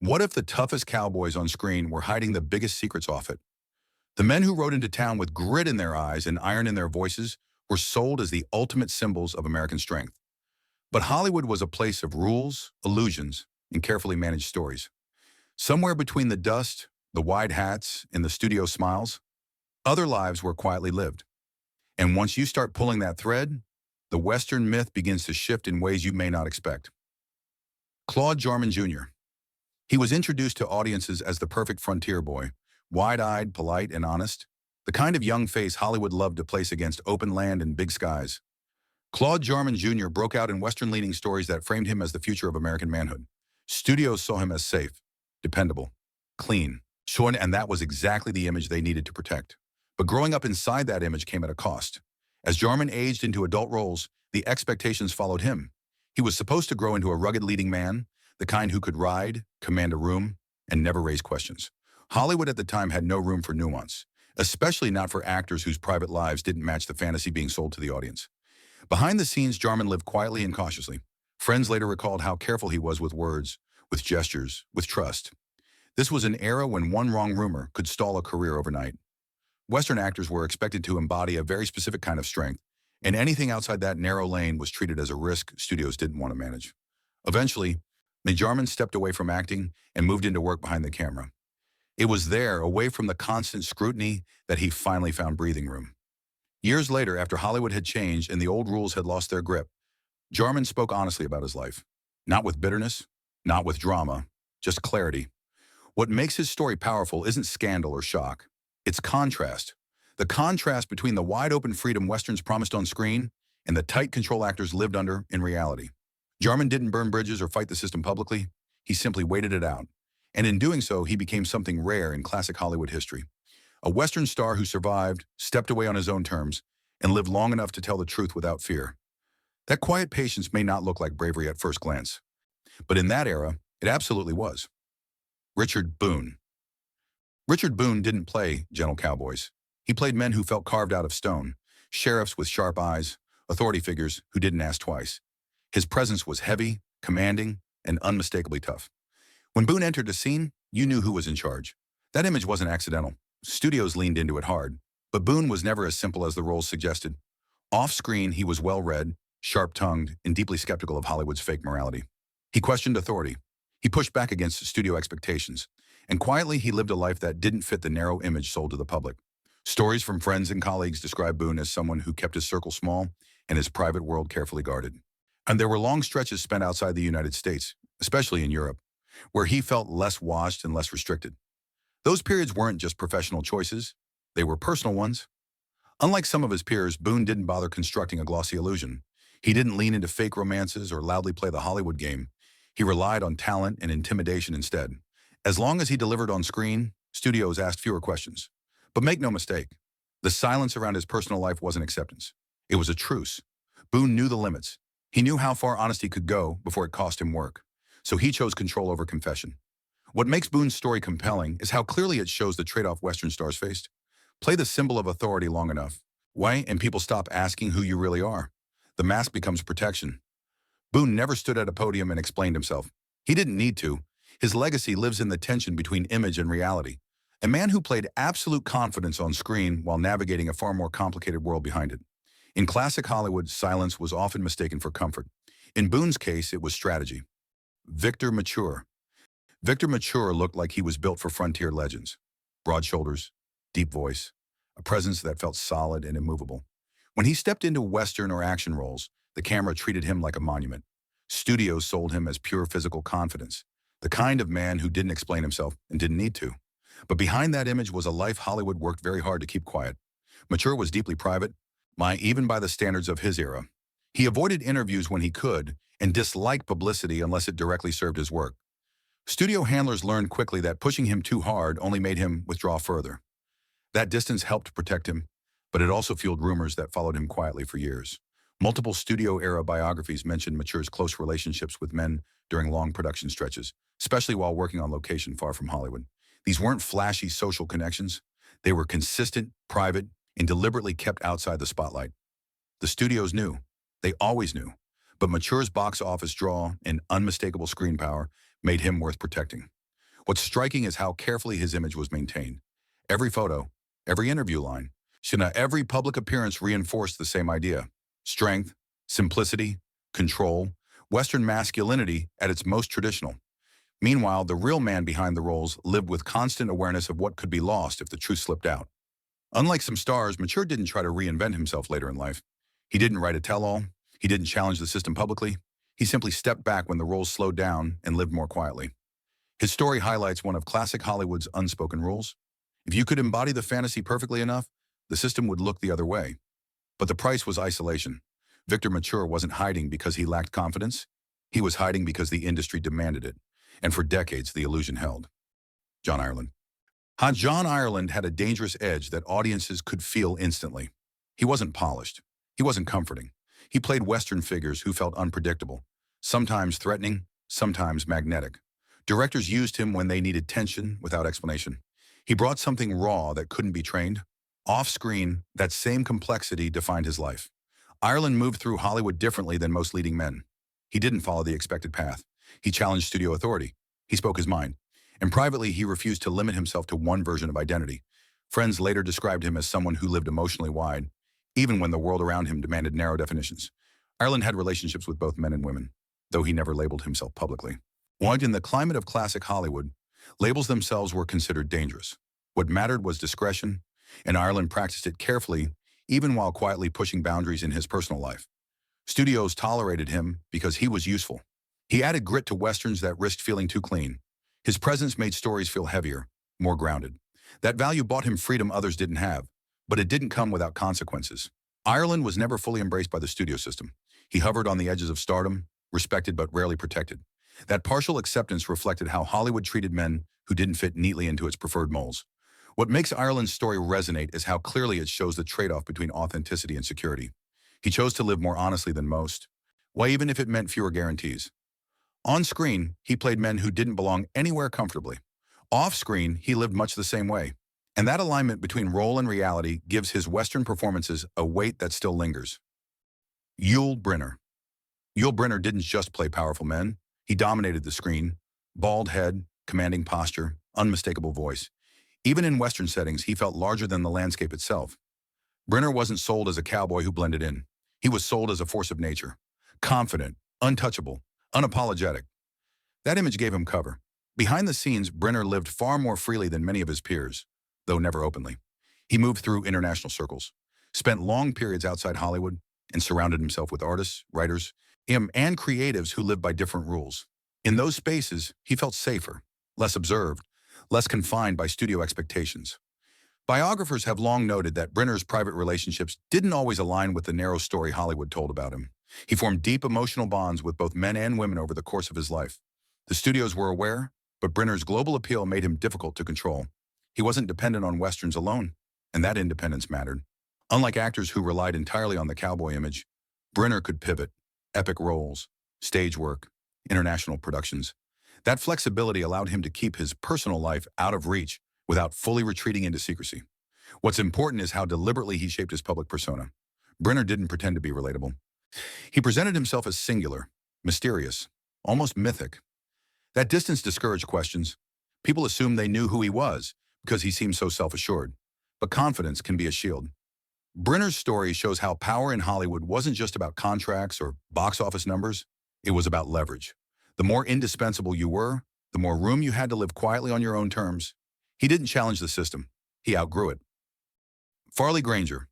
What if the toughest cowboys on screen were hiding the biggest secrets off it? The men who rode into town with grit in their eyes and iron in their voices were sold as the ultimate symbols of American strength. But Hollywood was a place of rules, illusions, and carefully managed stories. Somewhere between the dust, the wide hats, and the studio smiles, other lives were quietly lived. And once you start pulling that thread, the Western myth begins to shift in ways you may not expect. Claude Jarman Jr. He was introduced to audiences as the perfect frontier boy, wide-eyed, polite, and honest, the kind of young face Hollywood loved to place against open land and big skies. Claude Jarman Jr. broke out in Western-leaning stories that framed him as the future of American manhood. Studios saw him as safe, dependable, clean, short, and that was exactly the image they needed to protect. But growing up inside that image came at a cost. As Jarman aged into adult roles, the expectations followed him. He was supposed to grow into a rugged leading man, the kind who could ride, command a room, and never raise questions. Hollywood at the time had no room for nuance, especially not for actors whose private lives didn't match the fantasy being sold to the audience. Behind the scenes, Jarman lived quietly and cautiously. Friends later recalled how careful he was with words, with gestures, with trust. This was an era when one wrong rumor could stall a career overnight. Western actors were expected to embody a very specific kind of strength, and anything outside that narrow lane was treated as a risk studios didn't want to manage. Eventually, Jarman stepped away from acting and moved into work behind the camera. It was there, away from the constant scrutiny, that he finally found breathing room. Years later, after Hollywood had changed and the old rules had lost their grip, Jarman spoke honestly about his life. Not with bitterness, not with drama, just clarity. What makes his story powerful isn't scandal or shock. It's contrast. The contrast between the wide-open freedom Westerns promised on screen and the tight control actors lived under in reality. Jarman didn't burn bridges or fight the system publicly. He simply waited it out. And in doing so, he became something rare in classic Hollywood history. A Western star who survived, stepped away on his own terms, and lived long enough to tell the truth without fear. That quiet patience may not look like bravery at first glance, but in that era, it absolutely was. Richard Boone. Richard Boone didn't play gentle cowboys. He played men who felt carved out of stone, sheriffs with sharp eyes, authority figures who didn't ask twice. His presence was heavy, commanding, and unmistakably tough. When Boone entered a scene, you knew who was in charge. That image wasn't accidental. Studios leaned into it hard. But Boone was never as simple as the roles suggested. Off-screen, he was well-read, sharp-tongued, and deeply skeptical of Hollywood's fake morality. He questioned authority. He pushed back against studio expectations. And quietly, he lived a life that didn't fit the narrow image sold to the public. Stories from friends and colleagues describe Boone as someone who kept his circle small and his private world carefully guarded. And there were long stretches spent outside the United States, especially in Europe, where he felt less watched and less restricted. Those periods weren't just professional choices, they were personal ones. Unlike some of his peers, Boone didn't bother constructing a glossy illusion. He didn't lean into fake romances or loudly play the Hollywood game. He relied on talent and intimidation instead. As long as he delivered on screen, studios asked fewer questions. But make no mistake, the silence around his personal life wasn't acceptance. It was a truce. Boone knew the limits. He knew how far honesty could go before it cost him work. So he chose control over confession. What makes Boone's story compelling is how clearly it shows the trade-off Western stars faced. Play the symbol of authority long enough. Why? And people stop asking who you really are. The mask becomes protection. Boone never stood at a podium and explained himself. He didn't need to. His legacy lives in the tension between image and reality. A man who played absolute confidence on screen while navigating a far more complicated world behind it. In classic Hollywood, silence was often mistaken for comfort. In Boone's case, it was strategy. Victor Mature. Victor Mature looked like he was built for frontier legends. Broad shoulders, deep voice, a presence that felt solid and immovable. When he stepped into Western or action roles, the camera treated him like a monument. Studios sold him as pure physical confidence, the kind of man who didn't explain himself and didn't need to. But behind that image was a life Hollywood worked very hard to keep quiet. Mature was deeply private, even by the standards of his era. He avoided interviews when he could and disliked publicity unless it directly served his work. Studio handlers learned quickly that pushing him too hard only made him withdraw further. That distance helped protect him, but it also fueled rumors that followed him quietly for years. Multiple studio-era biographies mention Mature's close relationships with men during long production stretches, especially while working on location far from Hollywood. These weren't flashy social connections. They were consistent, private, and deliberately kept outside the spotlight. The studios knew. They always knew. But Mature's box office draw and unmistakable screen power made him worth protecting. What's striking is how carefully his image was maintained. Every photo, every interview line, every public appearance reinforced the same idea. Strength, simplicity, control, Western masculinity at its most traditional. Meanwhile, the real man behind the roles lived with constant awareness of what could be lost if the truth slipped out. Unlike some stars, Mature didn't try to reinvent himself later in life. He didn't write a tell-all. He didn't challenge the system publicly. He simply stepped back when the roles slowed down and lived more quietly. His story highlights one of classic Hollywood's unspoken rules. If you could embody the fantasy perfectly enough, the system would look the other way. But the price was isolation. Victor Mature wasn't hiding because he lacked confidence. He was hiding because the industry demanded it. And for decades, the illusion held. John Ireland. John Ireland had a dangerous edge that audiences could feel instantly. He wasn't polished. He wasn't comforting. He played Western figures who felt unpredictable, sometimes threatening, sometimes magnetic. Directors used him when they needed tension without explanation. He brought something raw that couldn't be trained. Off-screen, that same complexity defined his life. Ireland moved through Hollywood differently than most leading men. He didn't follow the expected path. He challenged studio authority. He spoke his mind. And privately, he refused to limit himself to one version of identity. Friends later described him as someone who lived emotionally wide, even when the world around him demanded narrow definitions. Ireland had relationships with both men and women, though he never labeled himself publicly. While in the climate of classic Hollywood, labels themselves were considered dangerous. What mattered was discretion, and Ireland practiced it carefully, even while quietly pushing boundaries in his personal life. Studios tolerated him because he was useful. He added grit to westerns that risked feeling too clean. His presence made stories feel heavier, more grounded. That value bought him freedom others didn't have, but it didn't come without consequences. Ireland was never fully embraced by the studio system. He hovered on the edges of stardom, respected but rarely protected. That partial acceptance reflected how Hollywood treated men who didn't fit neatly into its preferred molds. What makes Ireland's story resonate is how clearly it shows the trade-off between authenticity and security. He chose to live more honestly than most, why even if it meant fewer guarantees. On screen, he played men who didn't belong anywhere comfortably. Off screen, he lived much the same way. And that alignment between role and reality gives his Western performances a weight that still lingers. Yul Brynner. Yul Brynner didn't just play powerful men. He dominated the screen. Bald head, commanding posture, unmistakable voice. Even in Western settings, he felt larger than the landscape itself. Brynner wasn't sold as a cowboy who blended in. He was sold as a force of nature. Confident, untouchable, unapologetic. That image gave him cover. Behind the scenes, Brynner lived far more freely than many of his peers, though never openly. He moved through international circles, spent long periods outside Hollywood, and surrounded himself with artists, writers, and creatives who lived by different rules. In those spaces, he felt safer, less observed, less confined by studio expectations. Biographers have long noted that Brynner's private relationships didn't always align with the narrow story Hollywood told about him. He formed deep emotional bonds with both men and women over the course of his life. The studios were aware, but Brynner's global appeal made him difficult to control. He wasn't dependent on Westerns alone, and that independence mattered. Unlike actors who relied entirely on the cowboy image, Brynner could pivot, epic roles, stage work, international productions. That flexibility allowed him to keep his personal life out of reach without fully retreating into secrecy. What's important is how deliberately he shaped his public persona. Brynner didn't pretend to be relatable. He presented himself as singular, mysterious, almost mythic. That distance discouraged questions. People assumed they knew who he was because he seemed so self-assured. But confidence can be a shield. Brynner's story shows how power in Hollywood wasn't just about contracts or box office numbers. It was about leverage. The more indispensable you were, the more room you had to live quietly on your own terms. He didn't challenge the system. He outgrew it. Farley Granger.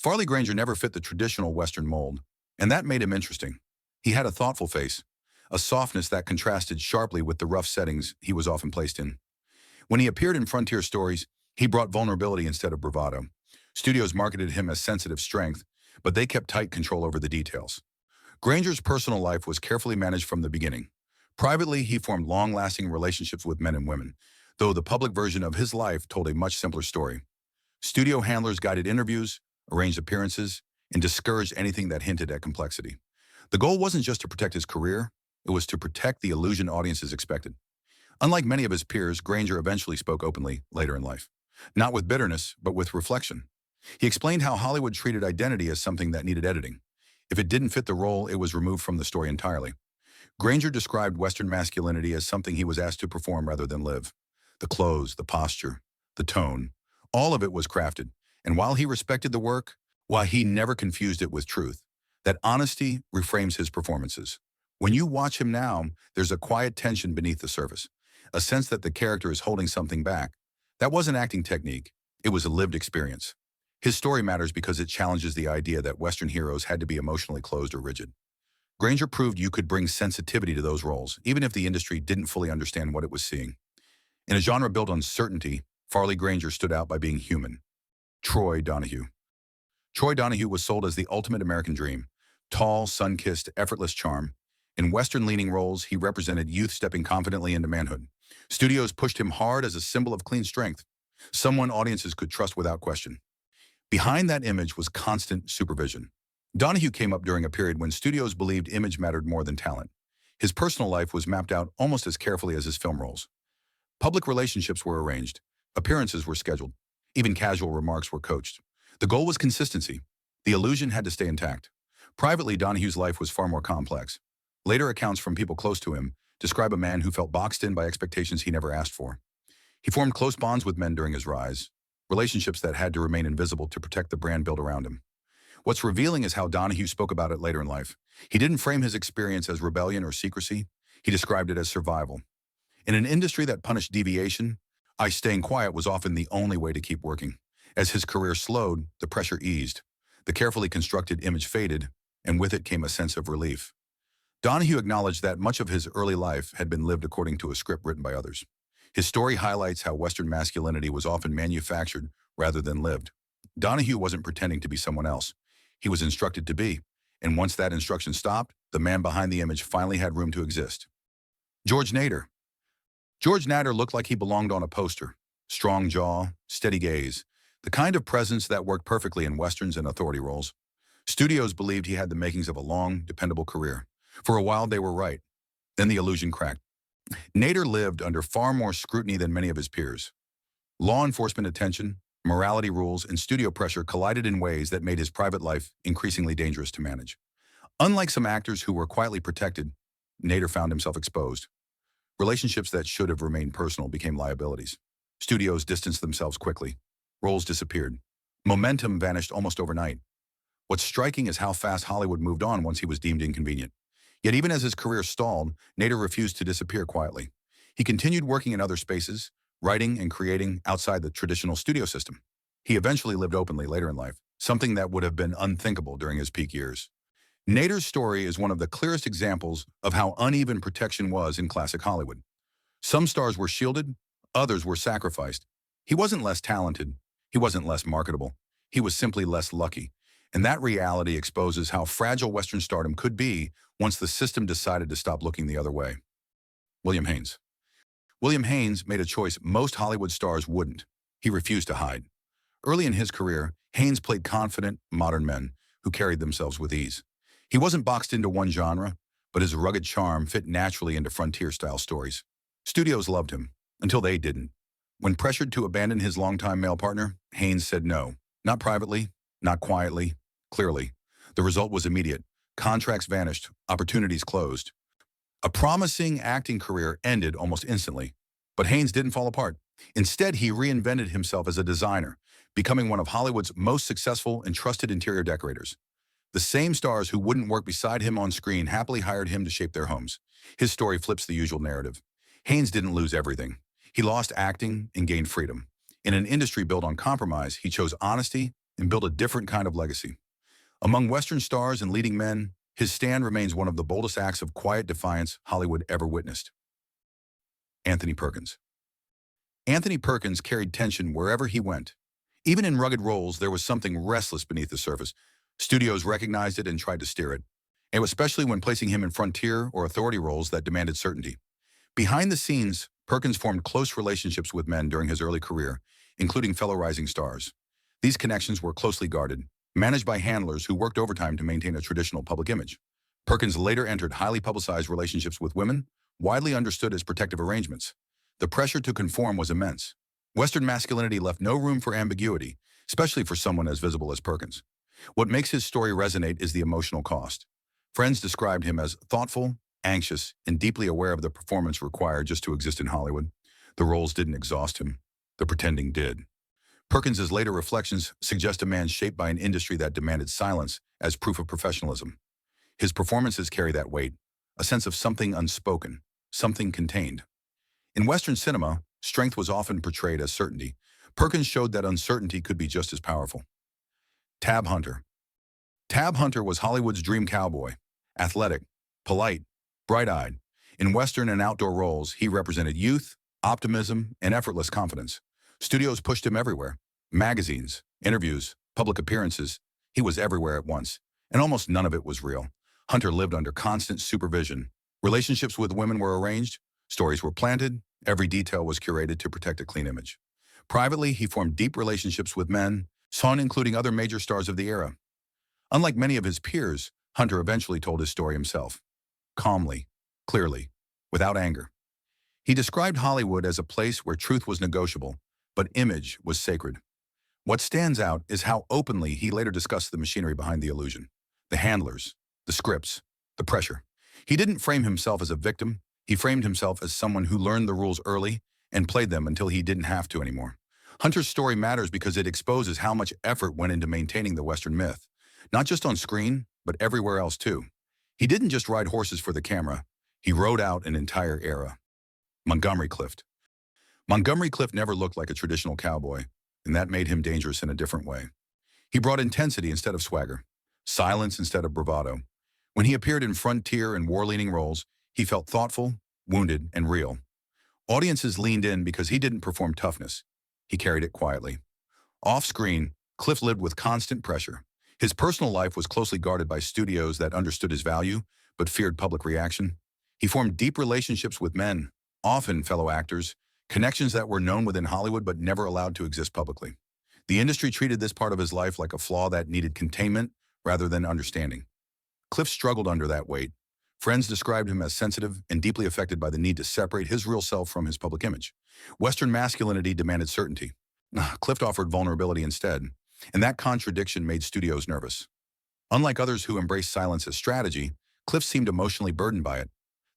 Farley Granger never fit the traditional Western mold, and that made him interesting. He had a thoughtful face, a softness that contrasted sharply with the rough settings he was often placed in. When he appeared in frontier stories, he brought vulnerability instead of bravado. Studios marketed him as sensitive strength, but they kept tight control over the details. Granger's personal life was carefully managed from the beginning. Privately, he formed long-lasting relationships with men and women, though the public version of his life told a much simpler story. Studio handlers guided interviews, arranged appearances, and discouraged anything that hinted at complexity. The goal wasn't just to protect his career, it was to protect the illusion audiences expected. Unlike many of his peers, Granger eventually spoke openly later in life. Not with bitterness, but with reflection. He explained how Hollywood treated identity as something that needed editing. If it didn't fit the role, it was removed from the story entirely. Granger described Western masculinity as something he was asked to perform rather than live. The clothes, the posture, the tone, all of it was crafted. And while he respected the work, while he never confused it with truth, that honesty reframes his performances. When you watch him now, there's a quiet tension beneath the surface, a sense that the character is holding something back. That wasn't acting technique, it was a lived experience. His story matters because it challenges the idea that Western heroes had to be emotionally closed or rigid. Granger proved you could bring sensitivity to those roles, even if the industry didn't fully understand what it was seeing. In a genre built on certainty, Farley Granger stood out by being human. Donahue. Troy Donahue was sold as the ultimate American dream. Tall, sun-kissed, effortless charm. In Western-leaning roles, he represented youth stepping confidently into manhood. Studios pushed him hard as a symbol of clean strength, someone audiences could trust without question. Behind that image was constant supervision. Donahue came up during a period when studios believed image mattered more than talent. His personal life was mapped out almost as carefully as his film roles. Public relationships were arranged. Appearances were scheduled. Even casual remarks were coached. The goal was consistency. The illusion had to stay intact. Privately, Donahue's life was far more complex. Later accounts from people close to him describe a man who felt boxed in by expectations he never asked for. He formed close bonds with men during his rise, relationships that had to remain invisible to protect the brand built around him. What's revealing is how Donahue spoke about it later in life. He didn't frame his experience as rebellion or secrecy. He described it as survival. In an industry that punished deviation, staying quiet was often the only way to keep working. As his career slowed, the pressure eased. The carefully constructed image faded, and with it came a sense of relief. Donahue acknowledged that much of his early life had been lived according to a script written by others. His story highlights how Western masculinity was often manufactured rather than lived. Donahue wasn't pretending to be someone else. He was instructed to be, and once that instruction stopped, the man behind the image finally had room to exist. Nader. George Nader looked like he belonged on a poster. Strong jaw, steady gaze, the kind of presence that worked perfectly in Westerns and authority roles. Studios believed he had the makings of a long, dependable career. For a while, they were right. Then the illusion cracked. Nader lived under far more scrutiny than many of his peers. Law enforcement attention, morality rules, and studio pressure collided in ways that made his private life increasingly dangerous to manage. Unlike some actors who were quietly protected, Nader found himself exposed. Relationships that should have remained personal became liabilities. Studios distanced themselves quickly. Roles disappeared. Momentum vanished almost overnight. What's striking is how fast Hollywood moved on once he was deemed inconvenient. Yet even as his career stalled, Nader refused to disappear quietly. He continued working in other spaces, writing and creating outside the traditional studio system. He eventually lived openly later in life, something that would have been unthinkable during his peak years. Nader's story is one of the clearest examples of how uneven protection was in classic Hollywood. Some stars were shielded, others were sacrificed. He wasn't less talented, he wasn't less marketable, he was simply less lucky. And that reality exposes how fragile Western stardom could be once the system decided to stop looking the other way. Haines. Haines made a choice most Hollywood stars wouldn't. He refused to hide. Early in his career, Haines played confident, modern men who carried themselves with ease. He wasn't boxed into one genre, but his rugged charm fit naturally into frontier-style stories. Studios loved him, until they didn't. When pressured to abandon his longtime male partner, Haines said no. Not privately, not quietly, clearly. The result was immediate. Contracts vanished, opportunities closed. A promising acting career ended almost instantly. But Haines didn't fall apart. Instead, he reinvented himself as a designer, becoming one of Hollywood's most successful and trusted interior decorators. The same stars who wouldn't work beside him on screen happily hired him to shape their homes. His story flips the usual narrative. Haines didn't lose everything. He lost acting and gained freedom. In an industry built on compromise, he chose honesty and built a different kind of legacy. Among Western stars and leading men, his stand remains one of the boldest acts of quiet defiance Hollywood ever witnessed. Perkins. Anthony Perkins carried tension wherever he went. Even in rugged roles, there was something restless beneath the surface. Studios recognized it and tried to steer it, and especially when placing him in frontier or authority roles that demanded certainty. Behind the scenes, Perkins formed close relationships with men during his early career, including fellow rising stars. These connections were closely guarded, managed by handlers who worked overtime to maintain a traditional public image. Perkins later entered highly publicized relationships with women, widely understood as protective arrangements. The pressure to conform was immense. Western masculinity left no room for ambiguity, especially for someone as visible as Perkins. What makes his story resonate is the emotional cost. Friends described him as thoughtful, anxious, and deeply aware of the performance required just to exist in Hollywood. The roles didn't exhaust him. The pretending did. Perkins's later reflections suggest a man shaped by an industry that demanded silence as proof of professionalism. His performances carry that weight, a sense of something unspoken, something contained. In Western cinema, strength was often portrayed as certainty. Perkins showed that uncertainty could be just as powerful. Tab Hunter. Tab Hunter was Hollywood's dream cowboy. Athletic, polite, bright-eyed. In Western and outdoor roles, he represented youth, optimism, and effortless confidence. Studios pushed him everywhere. Magazines, interviews, public appearances. He was everywhere at once, and almost none of it was real. Hunter lived under constant supervision. Relationships with women were arranged, stories were planted, every detail was curated to protect a clean image. Privately, he formed deep relationships with men, some including other major stars of the era. Unlike many of his peers, Hunter eventually told his story himself. Calmly, clearly, without anger. He described Hollywood as a place where truth was negotiable, but image was sacred. What stands out is how openly he later discussed the machinery behind the illusion. The handlers, the scripts, the pressure. He didn't frame himself as a victim. He framed himself as someone who learned the rules early and played them until he didn't have to anymore. Hunter's story matters because it exposes how much effort went into maintaining the Western myth, not just on screen, but everywhere else too. He didn't just ride horses for the camera. He rode out an entire era. Montgomery Clift. Montgomery Clift never looked like a traditional cowboy, and that made him dangerous in a different way. He brought intensity instead of swagger, silence instead of bravado. When he appeared in frontier and war-leaning roles, he felt thoughtful, wounded, and real. Audiences leaned in because he didn't perform toughness. He carried it quietly. Off-screen, Clift lived with constant pressure. His personal life was closely guarded by studios that understood his value, but feared public reaction. He formed deep relationships with men, often fellow actors, connections that were known within Hollywood but never allowed to exist publicly. The industry treated this part of his life like a flaw that needed containment rather than understanding. Clift struggled under that weight. Friends described him as sensitive and deeply affected by the need to separate his real self from his public image. Western masculinity demanded certainty. Clift offered vulnerability instead, and that contradiction made studios nervous. Unlike others who embraced silence as strategy, Clift seemed emotionally burdened by it.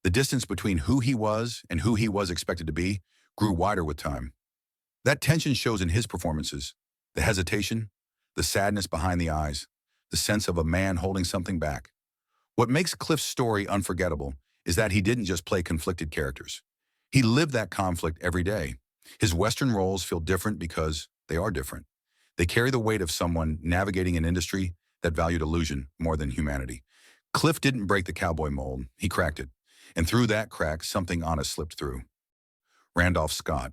The distance between who he was and who he was expected to be grew wider with time. That tension shows in his performances, the hesitation, the sadness behind the eyes, the sense of a man holding something back. What makes Clift's story unforgettable is that he didn't just play conflicted characters. He lived that conflict every day. His Western roles feel different because they are different. They carry the weight of someone navigating an industry that valued illusion more than humanity. Clift didn't break the cowboy mold, he cracked it. And through that crack, something honest slipped through. Randolph Scott.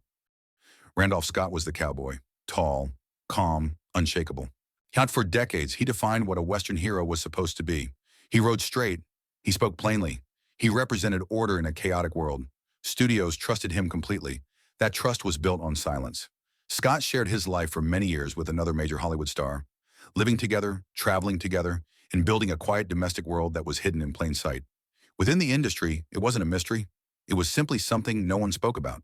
Randolph Scott was the cowboy, tall, calm, unshakable. Yet for decades, he defined what a Western hero was supposed to be. He rode straight. He spoke plainly. He represented order in a chaotic world. Studios trusted him completely. That trust was built on silence. Scott shared his life for many years with another major Hollywood star, living together, traveling together, and building a quiet domestic world that was hidden in plain sight. Within the industry, it wasn't a mystery. It was simply something no one spoke about.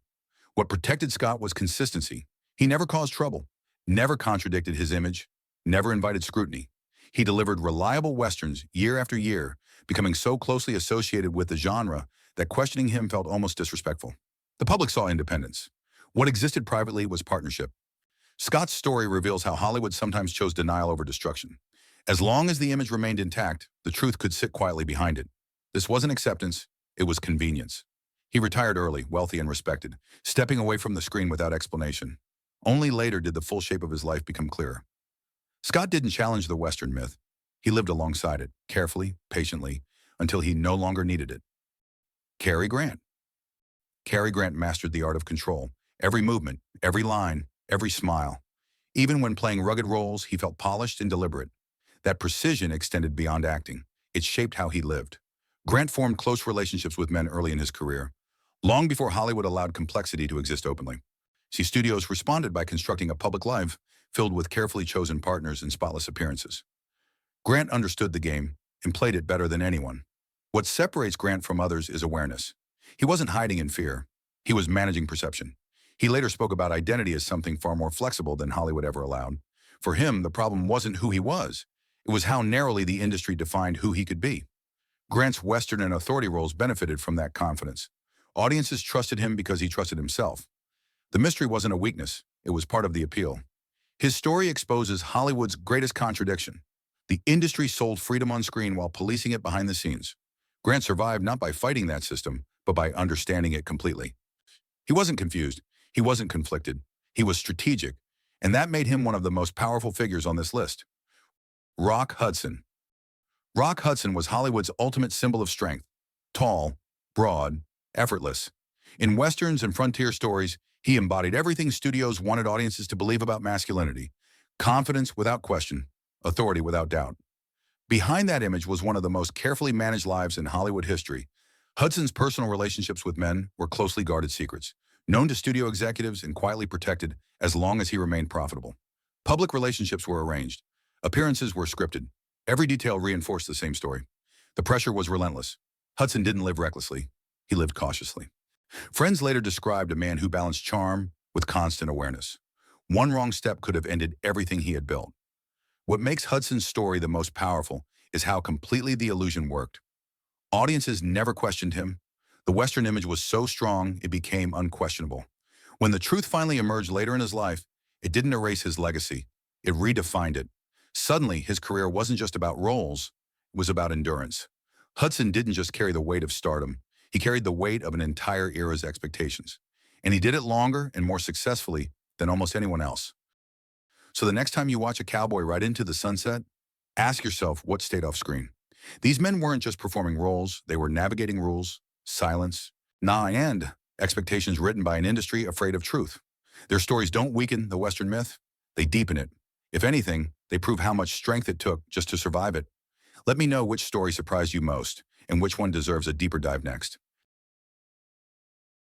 What protected Scott was consistency. He never caused trouble, never contradicted his image, never invited scrutiny. He delivered reliable Westerns year after year, becoming so closely associated with the genre that questioning him felt almost disrespectful. The public saw independence. What existed privately was partnership. Scott's story reveals how Hollywood sometimes chose denial over destruction. As long as the image remained intact, the truth could sit quietly behind it. This wasn't acceptance, it was convenience. He retired early, wealthy and respected, stepping away from the screen without explanation. Only later did the full shape of his life become clearer. Scott didn't challenge the Western myth. He lived alongside it, carefully, patiently, until he no longer needed it. Cary Grant. Cary Grant mastered the art of control. Every movement, every line, every smile. Even when playing rugged roles, he felt polished and deliberate. That precision extended beyond acting. It shaped how he lived. Grant formed close relationships with men early in his career, long before Hollywood allowed complexity to exist openly. Studios responded by constructing a public life filled with carefully chosen partners and spotless appearances. Grant understood the game and played it better than anyone. What separates Grant from others is awareness. He wasn't hiding in fear. He was managing perception. He later spoke about identity as something far more flexible than Hollywood ever allowed. For him, the problem wasn't who he was. It was how narrowly the industry defined who he could be. Grant's Western and authority roles benefited from that confidence. Audiences trusted him because he trusted himself. The mystery wasn't a weakness, it was part of the appeal. His story exposes Hollywood's greatest contradiction. The industry sold freedom on screen while policing it behind the scenes. Grant survived not by fighting that system, but by understanding it completely. He wasn't confused. He wasn't conflicted. He was strategic, and that made him one of the most powerful figures on this list. Rock Hudson. Rock Hudson was Hollywood's ultimate symbol of strength. Tall, broad, effortless. In westerns and frontier stories, he embodied everything studios wanted audiences to believe about masculinity. Confidence without question, authority without doubt. Behind that image was one of the most carefully managed lives in Hollywood history. Hudson's personal relationships with men were closely guarded secrets, known to studio executives and quietly protected as long as he remained profitable. Public relationships were arranged. Appearances were scripted. Every detail reinforced the same story. The pressure was relentless. Hudson didn't live recklessly. He lived cautiously. Friends later described a man who balanced charm with constant awareness. One wrong step could have ended everything he had built. What makes Hudson's story the most powerful is how completely the illusion worked. Audiences never questioned him. The Western image was so strong, it became unquestionable. When the truth finally emerged later in his life, it didn't erase his legacy. It redefined it. Suddenly, his career wasn't just about roles, it was about endurance. Hudson didn't just carry the weight of stardom. He carried the weight of an entire era's expectations. And he did it longer and more successfully than almost anyone else. So the next time you watch a cowboy ride into the sunset, ask yourself what stayed off screen. These men weren't just performing roles, they were navigating rules, silence, and expectations written by an industry afraid of truth. Their stories don't weaken the Western myth, they deepen it. If anything, they prove how much strength it took just to survive it. Let me know which story surprised you most and which one deserves a deeper dive next.